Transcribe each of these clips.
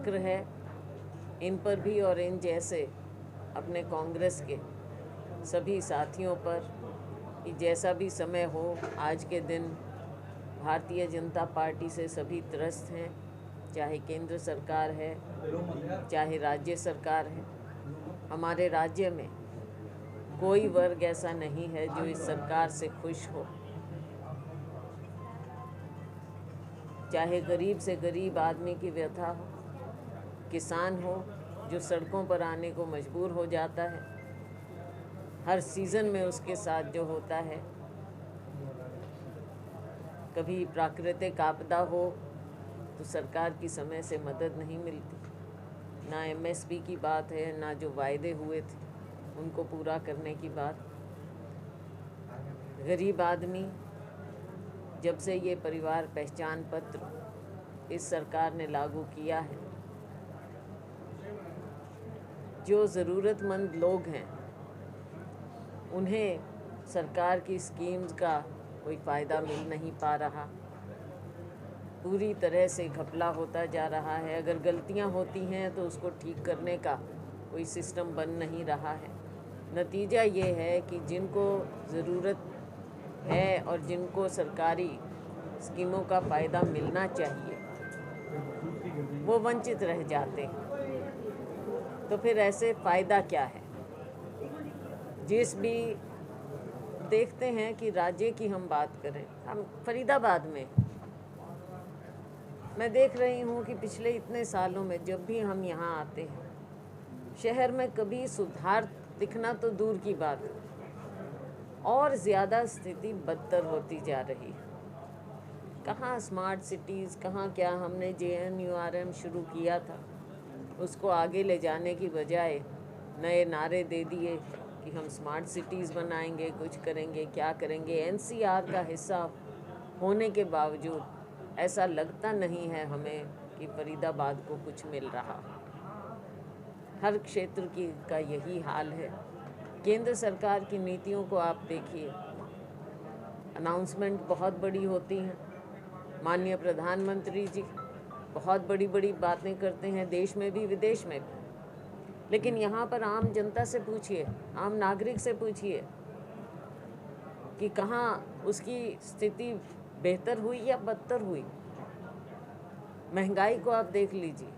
चक्र है, इन पर भी और इन जैसे अपने कांग्रेस के सभी साथियों पर कि जैसा भी समय हो, आज के दिन भारतीय जनता पार्टी से सभी त्रस्त हैं, चाहे केंद्र सरकार है चाहे राज्य सरकार है। हमारे राज्य में कोई वर्ग ऐसा नहीं है जो इस सरकार से खुश हो, चाहे गरीब से गरीब आदमी की व्यथा हो, किसान हो जो सड़कों पर आने को मजबूर हो जाता है, हर सीज़न में उसके साथ जो होता है, कभी प्राकृतिक आपदा हो तो सरकार की समय से मदद नहीं मिलती, ना एमएसपी की बात है, ना जो वायदे हुए थे उनको पूरा करने की बात। गरीब आदमी, जब से ये परिवार पहचान पत्र इस सरकार ने लागू किया है, जो ज़रूरतमंद लोग हैं उन्हें सरकार की स्कीम्स का कोई फ़ायदा मिल नहीं पा रहा, पूरी तरह से घपला होता जा रहा है। अगर गलतियां होती हैं तो उसको ठीक करने का कोई सिस्टम बन नहीं रहा है। नतीजा ये है कि जिनको ज़रूरत है और जिनको सरकारी स्कीमों का फ़ायदा मिलना चाहिए वो वंचित रह जाते हैं। तो फिर ऐसे फ़ायदा क्या है? जिस भी देखते हैं कि राज्य की हम बात करें, हम फरीदाबाद में मैं देख रही हूँ कि पिछले इतने सालों में जब भी हम यहाँ आते हैं, शहर में कभी सुधार दिखना तो दूर की बात है, और ज़्यादा स्थिति बदतर होती जा रही है। कहाँ स्मार्ट सिटीज़, कहाँ क्या हमने JNURM शुरू किया था, उसको आगे ले जाने की बजाय नए नारे दे दिए कि हम स्मार्ट सिटीज़ बनाएंगे, कुछ करेंगे, क्या करेंगे। NCR का हिस्सा होने के बावजूद ऐसा लगता नहीं है हमें कि फरीदाबाद को कुछ मिल रहा। हर क्षेत्र का यही हाल है। केंद्र सरकार की नीतियों को आप देखिए, अनाउंसमेंट बहुत बड़ी होती हैं, माननीय प्रधानमंत्री जी बहुत बड़ी बड़ी बातें करते हैं, देश में भी विदेश में भी, लेकिन यहाँ पर आम जनता से पूछिए, आम नागरिक से पूछिए कि कहाँ उसकी स्थिति बेहतर हुई या बदतर हुई। महंगाई को आप देख लीजिए,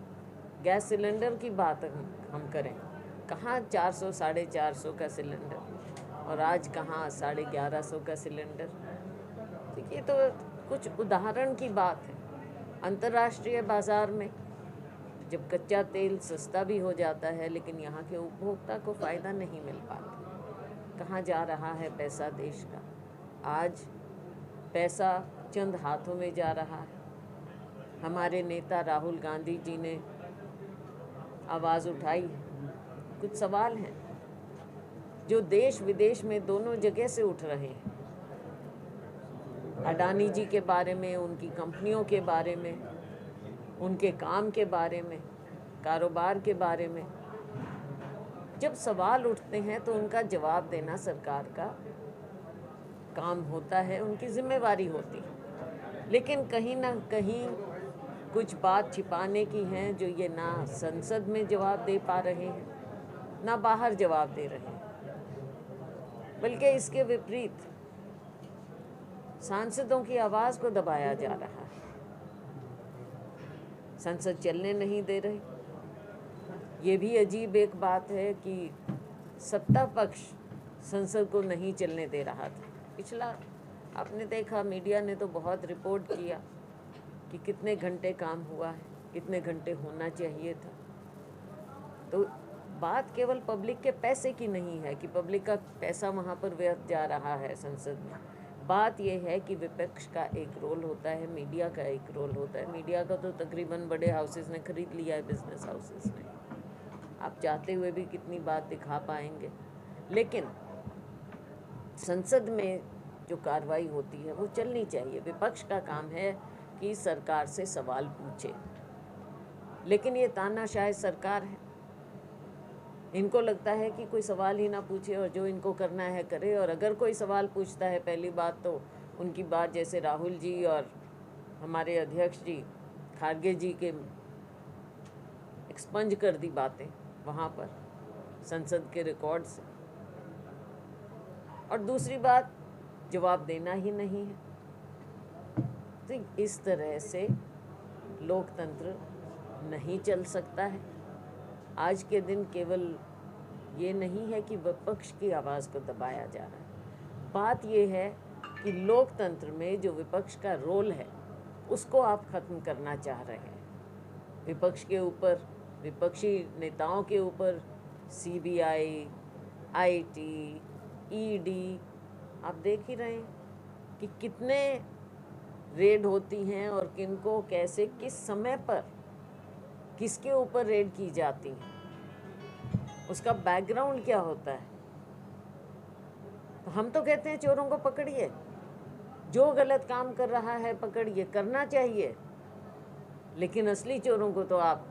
गैस सिलेंडर की बात हम करें, कहाँ 400 450 का सिलेंडर और आज कहाँ 1150 का सिलेंडर। देखिए, तो कुछ उदाहरण की बात है। अंतर्राष्ट्रीय बाज़ार में जब कच्चा तेल सस्ता भी हो जाता है, लेकिन यहाँ के उपभोक्ता को फ़ायदा नहीं मिल पाता। कहाँ जा रहा है पैसा देश का? आज पैसा चंद हाथों में जा रहा है। हमारे नेता राहुल गांधी जी ने आवाज़ उठाई है। कुछ सवाल हैं जो देश विदेश में दोनों जगह से उठ रहे हैं। अडानी जी के बारे में, उनकी कंपनियों के बारे में, उनके काम के बारे में, कारोबार के बारे में जब सवाल उठते हैं तो उनका जवाब देना सरकार का काम होता है, उनकी जिम्मेवारी होती है। लेकिन कहीं ना कहीं कुछ बात छिपाने की हैं जो ये ना संसद में जवाब दे पा रहे हैं, ना बाहर जवाब दे रहे हैं, बल्कि इसके विपरीत सांसदों की आवाज़ को दबाया जा रहा है। संसद चलने नहीं दे रही। ये भी अजीब एक बात है कि सत्ता पक्ष संसद को नहीं चलने दे रहा था। पिछला आपने देखा, मीडिया ने तो बहुत रिपोर्ट किया कि कितने घंटे काम हुआ है, कितने घंटे होना चाहिए था। तो बात केवल पब्लिक के पैसे की नहीं है कि पब्लिक का पैसा वहाँ पर व्यर्थ जा रहा है संसद में। बात यह है कि विपक्ष का एक रोल होता है, मीडिया का एक रोल होता है। मीडिया का तो तकरीबन बड़े हाउसेस ने खरीद लिया है, बिजनेस हाउसेस ने। आप चाहते हुए भी कितनी बात दिखा पाएंगे। लेकिन संसद में जो कार्रवाई होती है वो चलनी चाहिए। विपक्ष का काम है कि सरकार से सवाल पूछे, लेकिन ये तानाशाह सरकार है। इनको लगता है कि कोई सवाल ही ना पूछे और जो इनको करना है करे। और अगर कोई सवाल पूछता है, पहली बात तो उनकी बात, जैसे राहुल जी और हमारे अध्यक्ष जी खारगे जी के एक्सपंज कर दी बातें वहाँ पर संसद के रिकॉर्ड से। और दूसरी बात, जवाब देना ही नहीं है। तो इस तरह से लोकतंत्र नहीं चल सकता है। आज के दिन केवल ये नहीं है कि विपक्ष की आवाज़ को दबाया जा रहा है, बात ये है कि लोकतंत्र में जो विपक्ष का रोल है उसको आप ख़त्म करना चाह रहे हैं। विपक्ष के ऊपर, विपक्षी नेताओं के ऊपर CBI, IT, ED, आप देख ही रहे हैं कि कितने रेड होती हैं और किनको कैसे किस समय पर किसके ऊपर रेड की जाती हैं, उसका बैकग्राउंड क्या होता है। तो हम तो कहते हैं चोरों को पकड़िए, जो गलत काम कर रहा है पकड़िए, करना चाहिए, लेकिन असली चोरों को तो आप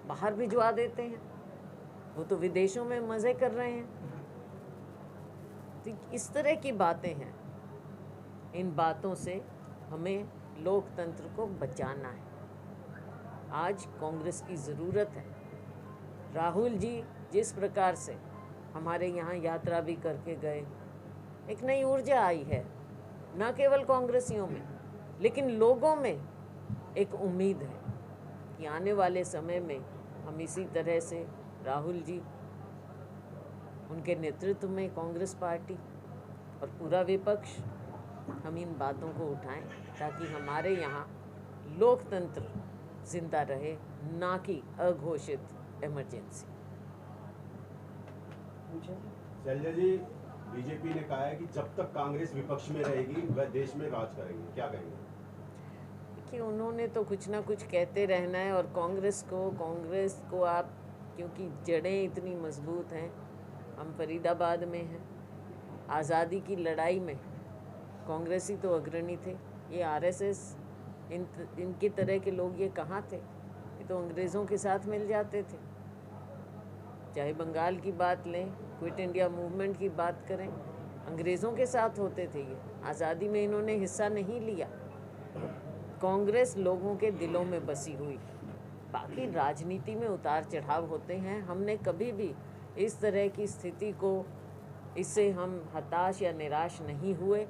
बाहर भिजवा देते हैं, वो तो विदेशों में मज़े कर रहे हैं। तो इस तरह की बातें हैं, इन बातों से हमें लोकतंत्र को बचाना है। आज कांग्रेस की ज़रूरत है। राहुल जी जिस प्रकार से हमारे यहाँ यात्रा भी करके गए, एक नई ऊर्जा आई है, न केवल कांग्रेसियों में लेकिन लोगों में एक उम्मीद है कि आने वाले समय में हम इसी तरह से राहुल जी, उनके नेतृत्व में कांग्रेस पार्टी और पूरा विपक्ष, हम इन बातों को उठाएं ताकि हमारे यहाँ लोकतंत्र जिंदा रहे, ना कि अघोषित इमरजेंसी। शैलजा जी, बीजेपी ने कहा है कि जब तक कांग्रेस विपक्ष में रहेगी वह देश में राज करेंगे, क्या कहेंगे? कि उन्होंने तो कुछ ना कुछ कहते रहना है। और कांग्रेस को आप, क्योंकि जड़ें इतनी मजबूत हैं, हम फरीदाबाद में हैं, आज़ादी की लड़ाई में कांग्रेसी तो अग्रणी थे। ये RSS, इनकी तरह के लोग ये कहाँ थे? ये तो अंग्रेज़ों के साथ मिल जाते थे। चाहे बंगाल की बात लें, क्विट इंडिया मूवमेंट की बात करें, अंग्रेज़ों के साथ होते थे ये। आज़ादी में इन्होंने हिस्सा नहीं लिया। कांग्रेस लोगों के दिलों में बसी हुई। बाकी राजनीति में उतार चढ़ाव होते हैं। हमने कभी भी इस तरह की स्थिति को, इससे हम हताश या निराश नहीं हुए।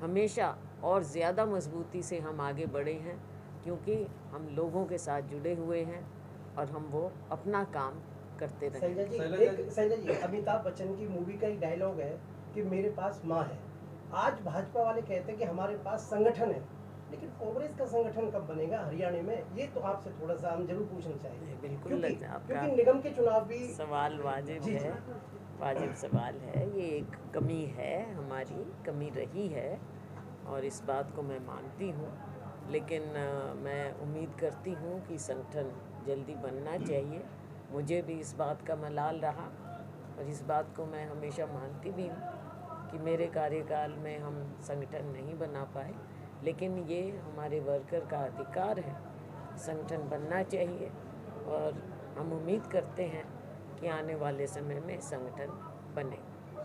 हमेशा और ज़्यादा मजबूती से हम आगे बढ़े हैं, क्योंकि हम लोगों के साथ जुड़े हुए हैं और हम वो अपना काम करते रहे। शैलजा जी, अमिताभ बच्चन की मूवी का एक डायलॉग है कि मेरे पास माँ है। आज भाजपा वाले कहते हैं कि हमारे पास संगठन है, लेकिन कांग्रेस का संगठन कब बनेगा हरियाणा में? ये तो आपसे थोड़ा सा हम जरूर पूछना चाहेंगे। बिल्कुल, क्योंकि निगम के चुनाव भी सवाल वाजिब है, वाजिब सवाल है। ये एक कमी है, हमारी कमी रही है और इस बात को मैं मानती हूँ। लेकिन मैं उम्मीद करती हूँ कि संगठन जल्दी बनना चाहिए। मुझे भी इस बात का मलाल रहा और इस बात को मैं हमेशा मानती भी हूँ कि मेरे कार्यकाल में हम संगठन नहीं बना पाए, लेकिन ये हमारे वर्कर का अधिकार है, संगठन बनना चाहिए। और हम उम्मीद करते हैं कि आने वाले समय में संगठन बने।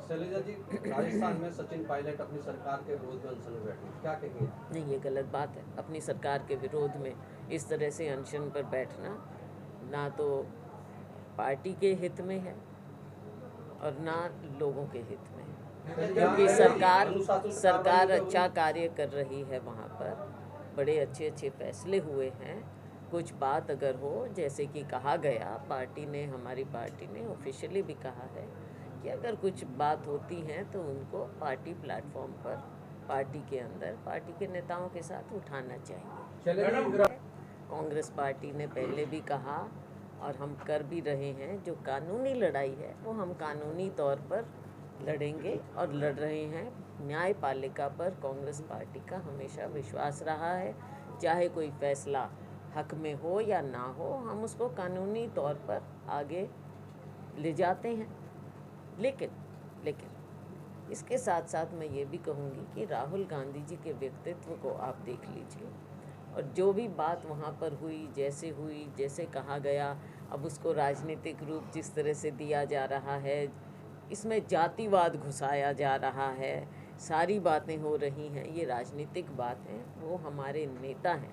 शैलजा जी, राजस्थान में सचिन पायलट अपनी सरकार के विरोध में अनशन में बैठे, क्या कहेंगे? नहीं, ये गलत बात है। अपनी सरकार के विरोध में इस तरह से अनशन पर बैठना ना तो पार्टी के हित में है और ना लोगों के हित में है, क्योंकि सरकार अच्छा कार्य कर रही है। वहाँ पर बड़े अच्छे अच्छे फैसले हुए हैं। कुछ बात अगर हो, जैसे कि कहा गया, हमारी पार्टी ने ऑफिशियली भी कहा है कि अगर कुछ बात होती है तो उनको पार्टी प्लेटफॉर्म पर, पार्टी के अंदर, पार्टी के नेताओं के साथ उठाना चाहिए। कांग्रेस पार्टी ने पहले भी कहा और हम कर भी रहे हैं, जो कानूनी लड़ाई है वो हम कानूनी तौर पर लड़ेंगे और लड़ रहे हैं। न्यायपालिका पर कांग्रेस पार्टी का हमेशा विश्वास रहा है। चाहे कोई फैसला हक में हो या ना हो, हम उसको कानूनी तौर पर आगे ले जाते हैं। लेकिन इसके साथ साथ मैं ये भी कहूँगी कि राहुल गांधी जी के व्यक्तित्व को आप देख लीजिए और जो भी बात वहाँ पर हुई, जैसे कहा गया, अब उसको राजनीतिक रूप जिस तरह से दिया जा रहा है, इसमें जातिवाद घुसाया जा रहा है, सारी बातें हो रही हैं, ये राजनीतिक बात है। वो हमारे नेता हैं,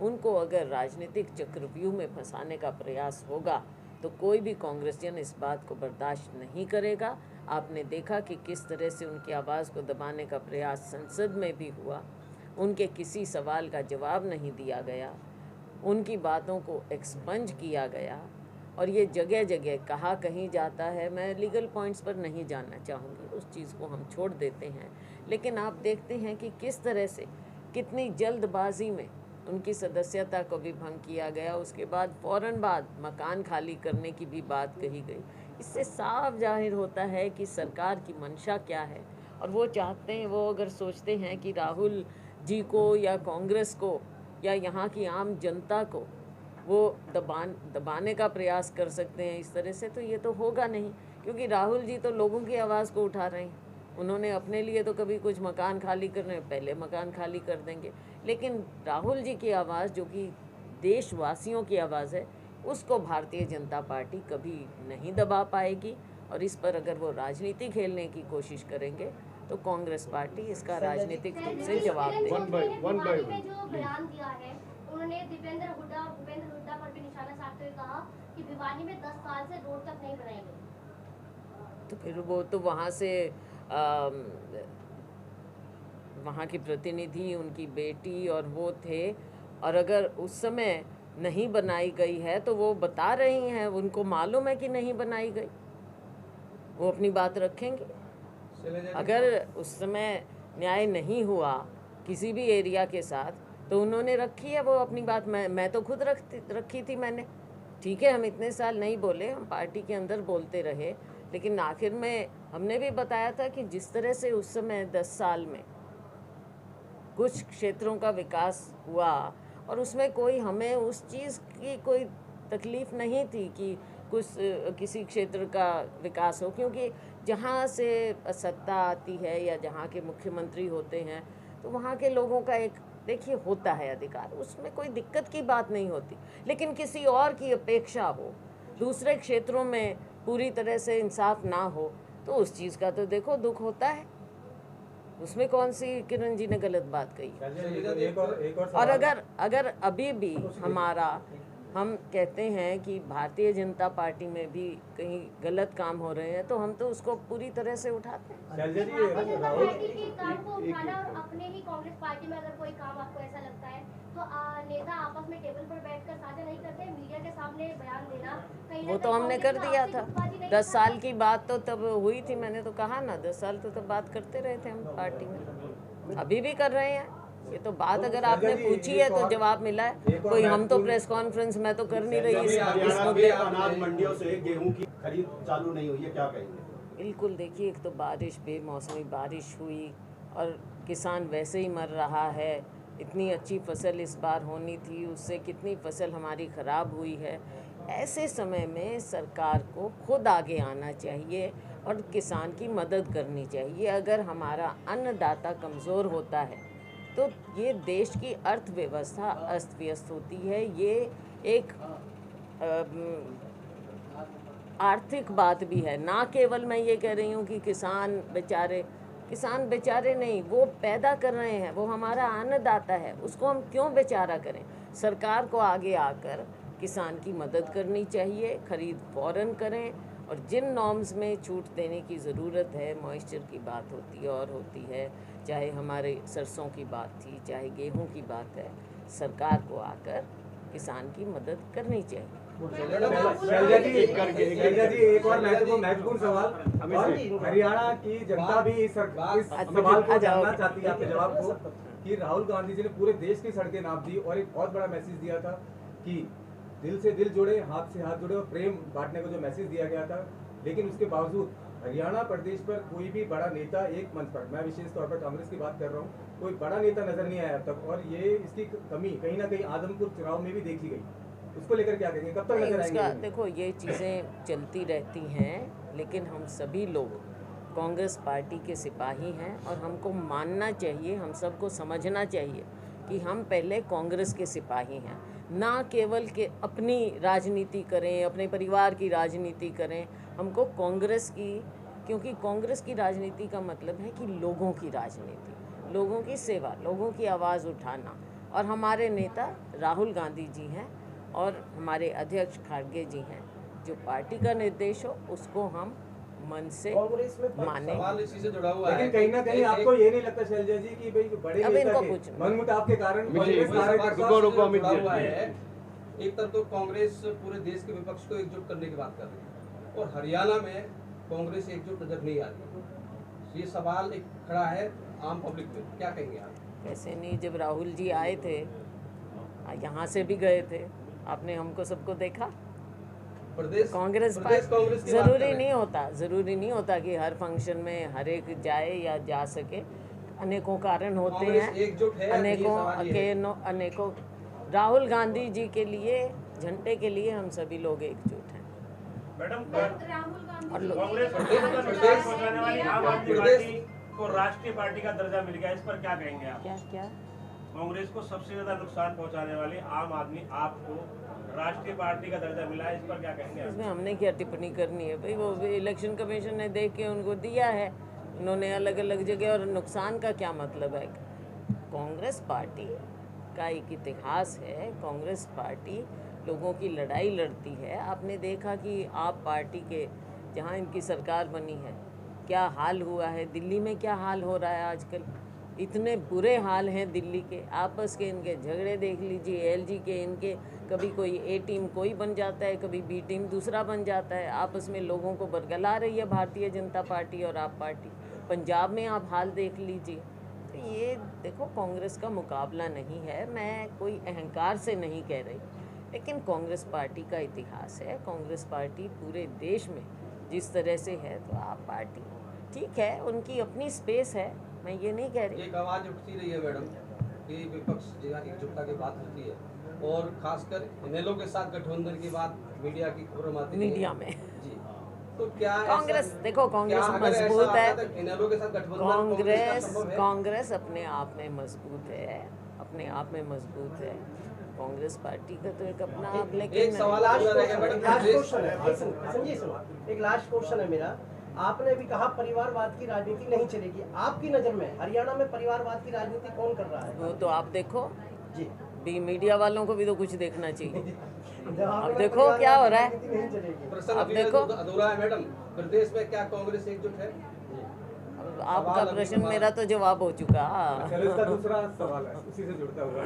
उनको अगर राजनीतिक चक्रव्यूह में फंसाने का प्रयास होगा तो कोई भी कांग्रेसियन इस बात को बर्दाश्त नहीं करेगा। आपने देखा कि किस तरह से उनकी आवाज़ को दबाने का प्रयास संसद में भी हुआ, उनके किसी सवाल का जवाब नहीं दिया गया, उनकी बातों को एक्सपंज किया गया, और ये जगह जगह कहा कहीं जाता है। मैं लीगल पॉइंट्स पर नहीं जानना चाहूँगी, उस चीज़ को हम छोड़ देते हैं। लेकिन आप देखते हैं कि किस तरह से कितनी जल्दबाजी में उनकी सदस्यता को भी भंग किया गया। उसके बाद फ़ौरन बाद मकान खाली करने की भी बात कही गई। इससे साफ जाहिर होता है कि सरकार की मंशा क्या है, और वो चाहते हैं, वो अगर सोचते हैं कि राहुल जी को या कांग्रेस को या यहाँ की आम जनता को वो दबाने का प्रयास कर सकते हैं इस तरह से, तो ये तो होगा नहीं। क्योंकि राहुल जी तो लोगों की आवाज़ को उठा रहे हैं। उन्होंने अपने लिए तो कभी कुछ मकान खाली करने, पहले मकान खाली कर देंगे, लेकिन राहुल जी की आवाज़ जो कि देशवासियों की आवाज़ है, उसको भारतीय जनता पार्टी कभी नहीं दबा पाएगी। और इस पर अगर वो राजनीति खेलने की कोशिश करेंगे तो कांग्रेस पार्टी इसका राजनीतिक रूप से जवाब देगी। दिवाली में जो बयान दिया है, उन्होंने भूपेंद्र हुड्डा पर भी निशाना साधते हुए कहा कि भिवानी में 10 साल से रोड तक नहीं बनाई गई। तो फिर वो तो वहाँ से वहाँ की प्रतिनिधि, उनकी बेटी और वो थे, और अगर उस समय नहीं बनाई गई है तो वो बता रही हैं, उनको मालूम है कि नहीं बनाई गई, वो अपनी बात रखेंगे। अगर उस समय न्याय नहीं हुआ किसी भी एरिया के साथ, तो उन्होंने रखी है वो अपनी बात। मैं तो खुद रखी थी मैंने। ठीक है, हम इतने साल नहीं बोले, हम पार्टी के अंदर बोलते रहे, लेकिन आखिर में हमने भी बताया था कि जिस तरह से उस समय 10 साल में कुछ क्षेत्रों का विकास हुआ, और उसमें कोई हमें उस चीज़ की कोई तकलीफ़ नहीं थी कि किसी क्षेत्र का विकास हो, क्योंकि जहाँ से सत्ता आती है या जहाँ के मुख्यमंत्री होते हैं, तो वहाँ के लोगों का एक देखिए होता है अधिकार, उसमें कोई दिक्कत की बात नहीं होती। लेकिन किसी और की अपेक्षा हो, दूसरे क्षेत्रों में पूरी तरह से इंसाफ ना हो, तो उस चीज़ का तो देखो दुख होता है। उसमें कौन सी किरण जी ने गलत बात कही। और अगर अभी भी हम कहते हैं कि भारतीय जनता पार्टी में भी कहीं गलत काम हो रहे हैं, तो हम तो उसको पूरी तरह से उठाते हैं। भारतीय जनता पार्टी के काम को उठाना, और अपने ही कांग्रेस पार्टी में अगर कोई काम आपको ऐसा लगता है तो नेता आपस में टेबल पर बैठकर साझा नहीं करते, मीडिया के सामने बयान देना कहीं वो तो हमने कर दिया था। 10 साल की बात तो तब हुई थी, मैंने तो कहा ना, 10 साल तो तब बात करते रहे थे हम पार्टी में, अभी भी कर रहे हैं। ये तो बात अगर आपने पूछी है तो जवाब मिला है। कोई हम तो प्रेस कॉन्फ्रेंस मैं तो कर नहीं रही इस मुद्दे पर। अनाज मंडियों से गेहूं की खरीद चालू नहीं हुई है, क्या कहेंगे? बिल्कुल, देखिए, एक तो बारिश, बेमौसमी बारिश हुई और किसान वैसे ही मर रहा है। इतनी अच्छी फसल इस बार होनी थी, उससे कितनी फसल हमारी ख़राब हुई है। ऐसे समय में सरकार को खुद आगे आना चाहिए और किसान की मदद करनी चाहिए। अगर हमारा अन्नदाता कमज़ोर होता है तो ये देश की अर्थव्यवस्था अस्त व्यस्त होती है। ये एक आर्थिक बात भी है, ना केवल मैं ये कह रही हूँ कि किसान बेचारे नहीं, वो पैदा कर रहे हैं, वो हमारा अन्नदाता है, उसको हम क्यों बेचारा करें। सरकार को आगे आकर किसान की मदद करनी चाहिए, खरीद फ़ौरन करें, और जिन नॉर्म्स में छूट देने की ज़रूरत है, मॉइस्चर की बात होती है और होती है, चाहे हमारे सरसों की बात थी, चाहे गेहूं की बात है, सरकार को आकर किसान की मदद करनी चाहिए। शैलजा जी, एक और महत्वपूर्ण सवाल, हरियाणा की जनता भी इस सवाल को जानना चाहती है आपके जवाब को, कि राहुल गांधी जी ने पूरे देश की सड़कें नाप दी और एक बहुत बड़ा मैसेज दिया था कि दिल से दिल जुड़े, हाथ से हाथ जुड़े और प्रेम बांटने को जो मैसेज दिया गया था, लेकिन उसके बावजूद हरियाणा प्रदेश पर कोई भी बड़ा नेता एक मंच पर, मैं विशेष तौर पर कांग्रेस की बात कर रहा हूँ, कोई बड़ा नेता नजर नहीं आया अब तक, और ये इसकी कमी कहीं ना कहीं आदमपुर चुनाव में भी देखी गई। उसको लेकर क्या कहेंगे, कब तक नजर आएंगे? देखो, ये चीज़ें चलती रहती हैं, लेकिन हम सभी लोग कांग्रेस पार्टी के सिपाही हैं और हमको मानना चाहिए, हम सबको समझना चाहिए कि हम पहले कांग्रेस के सिपाही हैं, ना केवल के अपनी राजनीति करें, अपने परिवार की राजनीति करें। हमको कांग्रेस की, क्योंकि कांग्रेस की राजनीति का मतलब है कि लोगों की राजनीति, लोगों की सेवा, लोगों की आवाज़ उठाना। और हमारे नेता राहुल गांधी जी हैं और हमारे अध्यक्ष खड़गे जी हैं, जो पार्टी का निर्देश हो उसको हम मन से कांग्रेस में माने। सवाल इसी से जुड़ा हुआ है। लेकिन कहीं ना कहीं आपको ये नहीं लगता शैलजा जी कि भाई बड़े अब नेता इनको के पूछना। मनमुटाव के कारण कांग्रेस रुको कार्यकर्ता जुड़ा हुआ है। एक तरफ तो कांग्रेस पूरे देश के विपक्ष को एकजुट करने की बात कर रही है और हरियाणा में कांग्रेस एकजुट नजर नहीं आ रही। ये सवाल एक खड़ा है आम पब्लिक में, क्या कहेंगे आप? कैसे नहीं, जब राहुल जी आए थे यहाँ से भी गए थे, आपने हमको सबको देखा। प्रदेश कांग्रेस की जरूरी बात कर नहीं होता, ज़रूरी नहीं होता कि हर फंक्शन में हर एक जाए या जा सके। अनेकों कारण होते कांग्रेस हैं, एकजुट है या नहीं, ये सवाल ये है। अनेकों राहुल गांधी जी के लिए, झंडे के लिए हम सभी लोग एकजुट हैं। मैडम राहुल और गांधी लोग- कांग्रेस को नुकसान पहुंचाने वाली आम आदमी पार्टी को राष्ट्रीय पार्टी का दर्जा मिल गया, इस पर क्या कहेंगे आप? क्या कांग्रेस को सबसे ज्यादा नुकसान पहुंचाने वाली आम आदमी आपको राष्ट्रीय पार्टी का दर्जा मिला है, इस पर क्या कहेंगे आप? इसमें हमने क्या टिप्पणी करनी है भाई? वो इलेक्शन कमीशन ने देख के उनको दिया है, उन्होंने अलग अलग जगह। और नुकसान का क्या मतलब है? कांग्रेस पार्टी का एक इतिहास है, कांग्रेस पार्टी लोगों की लड़ाई लड़ती है। आपने देखा कि आप पार्टी के जहाँ इनकी सरकार बनी है क्या हाल हुआ है, दिल्ली में क्या हाल हो रहा है आजकल। इतने बुरे हाल हैं दिल्ली के, आपस के इनके झगड़े देख लीजिए। एलजी के इनके कभी कोई ए टीम कोई बन जाता है, कभी बी टीम दूसरा बन जाता है। आपस में लोगों को बरगला रही है भारतीय जनता पार्टी और आप पार्टी। पंजाब में आप हाल देख लीजिए। तो ये देखो, कांग्रेस का मुकाबला नहीं है। मैं कोई अहंकार से नहीं कह रही, लेकिन कांग्रेस पार्टी का इतिहास है। कांग्रेस पार्टी पूरे देश में जिस तरह से है, तो आप पार्टी ठीक है, उनकी अपनी स्पेस है, मैं ये नहीं कह रही। एक आवाज उठती रही है मैडम कि विपक्ष जहाँ एकजुटता की बात होती है और खासकर इनेलो के साथ गठबंधन की बात मीडिया की खबरों आती है मीडिया में जी। तो क्या कांग्रेस देखो, कांग्रेस क्या अगर ऐसा मजबूत आता है। तो इनेलो के साथ गठबंधन कांग्रेस का संभव है? कांग्रेस अपने आप में मजबूत है, अपने आप में मजबूत है। कांग्रेस पार्टी का तो एक अपना आप, एक लेकिन सवाल लास्ट पूरा रहेगा मैडम। क्वेश्चन है, संजय सुनो, एक लास्ट क्वेश्चन है मेरा। आपने भी कहा परिवारवाद की राजनीति नहीं चलेगी, आपकी नजर में हरियाणा में परिवारवाद की राजनीति कौन कर रहा है? वो तो आप देखो, जी भी मीडिया वालों को भी तो कुछ देखना चाहिए। जहाँ अब पे देखो परिवारवाद क्या हो की रहा है। राजनीति नहीं चलेगी। प्रश्न अब अभी देखो। अधूरा है मैडम। प्रदेश में क्या कांग्रेस एकजुट है? अब आपका प्रश्न मेरा तो जवाब हो चुका। चलो इसका दूसरा सवाल है उसी से जुड़ता हुआ।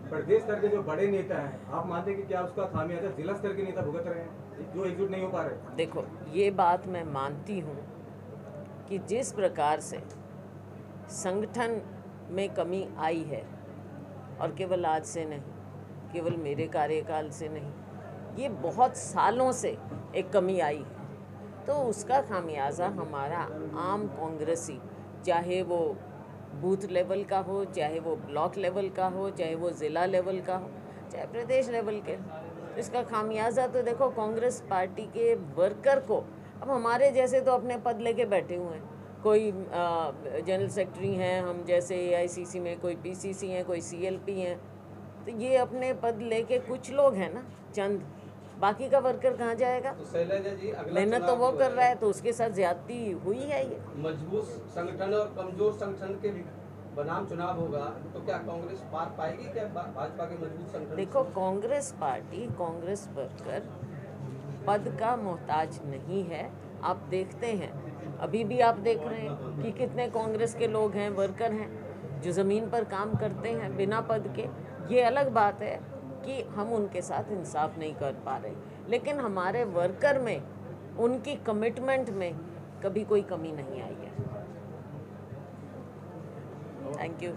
प्रदेश स्तर के जो बड़े नेता हैं, आप मानते हैं कि क्या उसका खामियाजा जिला स्तर के नेता भुगत रहे हैं जो एकजुट नहीं हो पा रहे? देखो, ये बात मैं मानती हूँ कि जिस प्रकार से संगठन में कमी आई है, और केवल आज से नहीं, केवल मेरे कार्यकाल से नहीं, ये बहुत सालों से एक कमी आई है, तो उसका खामियाजा हमारा आम कांग्रेसी, चाहे वो बूथ लेवल का हो, चाहे वो ब्लॉक लेवल का हो, चाहे वो ज़िला लेवल का हो, चाहे प्रदेश लेवल के, इसका खामियाजा तो देखो कांग्रेस पार्टी के वर्कर को। अब हमारे जैसे तो अपने पद लेके बैठे हुए हैं, कोई जनरल सेक्रेटरी हैं, हम जैसे AICC में, कोई PCC हैं, कोई CLP हैं, तो ये अपने पद लेके कुछ लोग हैं ना, चंद, बाकी का वर्कर कहाँ जाएगा? तो शैलजा जी, अगला मेहनत तो चुनाव वो जो कर है, रहा है, तो उसके साथ ज्यादती हुई है। ये मजबूत संगठन और कमजोर संगठन के बनाम चुनाव होगा, तो क्या कांग्रेस पार पाएगी? क्या भाजपा के मजबूत संगठन? देखो, कांग्रेस पार्टी, कांग्रेस वर्कर पद का मोहताज नहीं है। आप देखते हैं, अभी भी आप देख रहे हैं कि कितने कांग्रेस के लोग हैं, वर्कर हैं, जो ज़मीन पर काम करते हैं बिना पद के। ये अलग बात है कि हम उनके साथ इंसाफ नहीं कर पा रहे, लेकिन हमारे वर्कर में, उनकी कमिटमेंट में कभी कोई कमी नहीं आई है। Thank you.